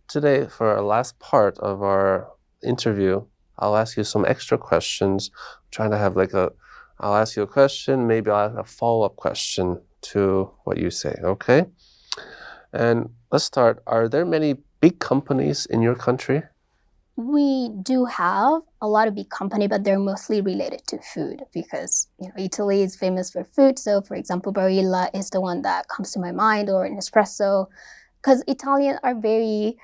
today, for our last part of our interview, I'll ask you some extra questions. Trying to have I'll ask you a question, maybe I'll ask a follow-up question to what you say, okay? And let's start. Are there many big companies in your country? We do have a lot of big company, but they're mostly related to food because Italy is famous for food. So, for example, Barilla is the one that comes to my mind, or Nespresso, because Italians are very,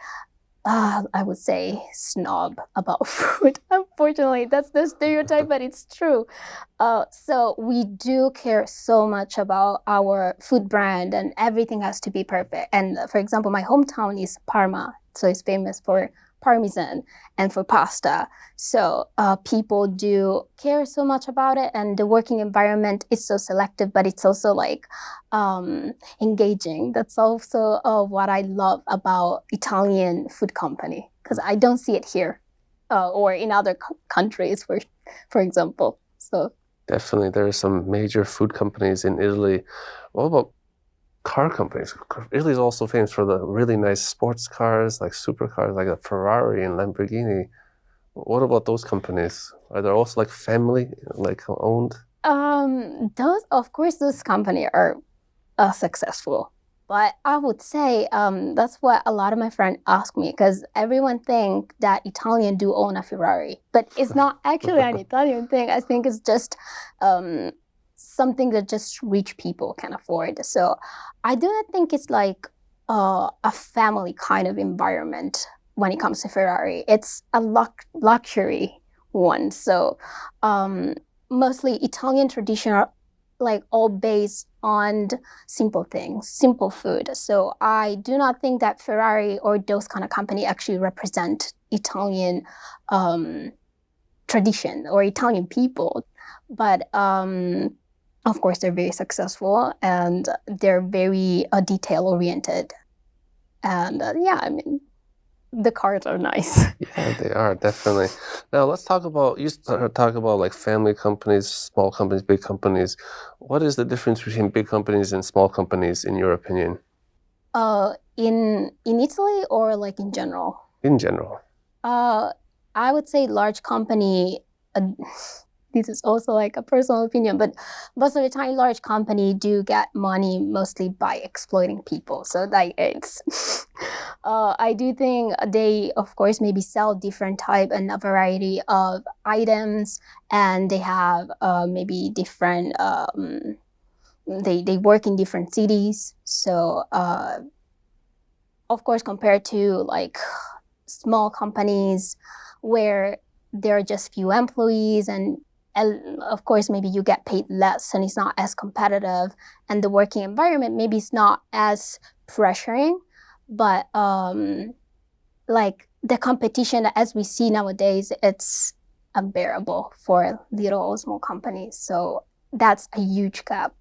I would say, snob about food. Unfortunately, that's the stereotype, but it's true. So we do care so much about our food brand, and everything has to be perfect. And for example, my hometown is Parma, so it's famous for Parmesan and for pasta. So people do care so much about it, and the working environment is so selective, but it's also engaging. That's also what I love about Italian food company, because I don't see it here or in other countries, for example. So Definitely, there are some major food companies in Italy. What about car companies? Italy is also famous for the really nice sports cars, like supercars, like a Ferrari and Lamborghini. What about those companies? Are they also family, owned? Those companies are successful. But I would say that's what a lot of my friends ask me, because everyone think that Italian do own a Ferrari, but it's not actually an Italian thing. I think it's just something that just rich people can afford. So I do not think it's like a family kind of environment when it comes to Ferrari. It's a luxury one. So mostly Italian tradition are all based on simple things, simple food. So I do not think that Ferrari or those kind of company actually represent Italian tradition or Italian people. But of course, they're very successful, and they're very detail-oriented. And the cars are nice. Yeah, they are, definitely. Now let's talk about, family companies, small companies, big companies. What is the difference between big companies and small companies, in your opinion? In Italy, or in general? In general. I would say large company, this is also a personal opinion, but most of the time large company do get money mostly by exploiting people. So it's I do think they, of course, maybe sell different type and a variety of items, and they have maybe different they work in different cities. So of course, compared to small companies where there are just few employees, and of course maybe you get paid less and it's not as competitive, and the working environment maybe it's not as pressuring, but the competition as we see nowadays, it's unbearable for little or small companies. So that's a huge gap,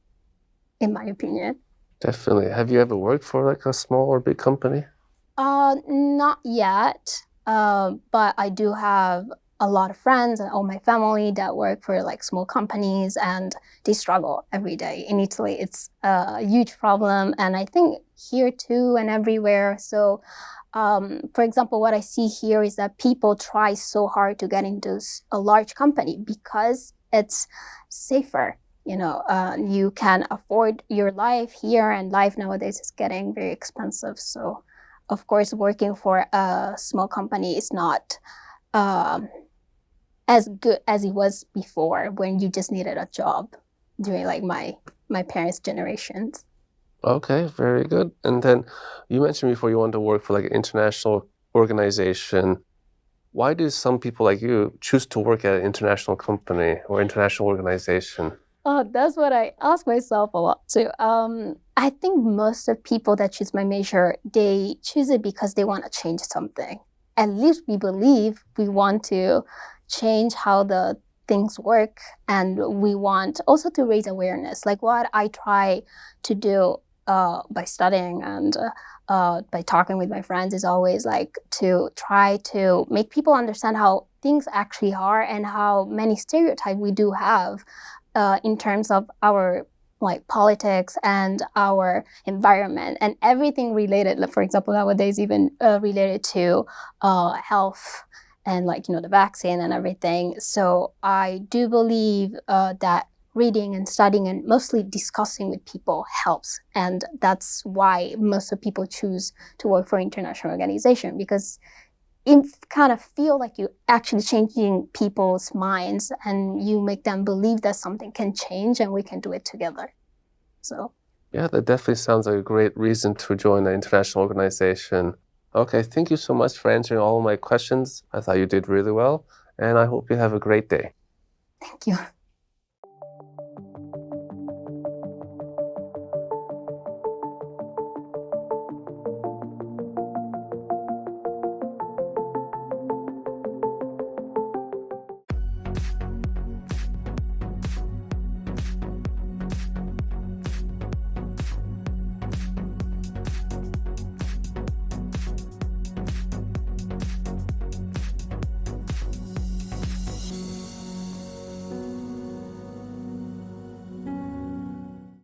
in my opinion. Definitely. Have you ever worked for a small or big company? Not yet, but I do have a lot of friends and all my family that work for small companies, and they struggle every day. In Italy, it's a huge problem, and I think here too and everywhere. So for example, what I see here is that people try so hard to get into a large company because it's safer. You can afford your life here, and life nowadays is getting very expensive. So of course, working for a small company is not as good as it was before, when you just needed a job during my parents' generations. Okay, very good. And then you mentioned before you want to work for an international organization. Why do some people like you choose to work at an international company or international organization? That's what I ask myself a lot too. I think most of people that choose my major, they choose it because they want to change something. At least we believe we want to change how the things work, and we want also to raise awareness. Like what I try to do by studying and by talking with my friends is always to try to make people understand how things actually are, and how many stereotypes we do have in terms of our like politics and our environment and everything related. Like, for example, nowadays even related to health and like the vaccine and everything. So I do believe that reading and studying and mostly discussing with people helps, and that's why most of people choose to work for international organization, because you kind of feel like you're actually changing people's minds and you make them believe that something can change and we can do it together. So Yeah, that definitely sounds like a great reason to join an international organization. Okay, thank you so much for answering all of my questions. I thought you did really well, and I hope you have a great day. thank you.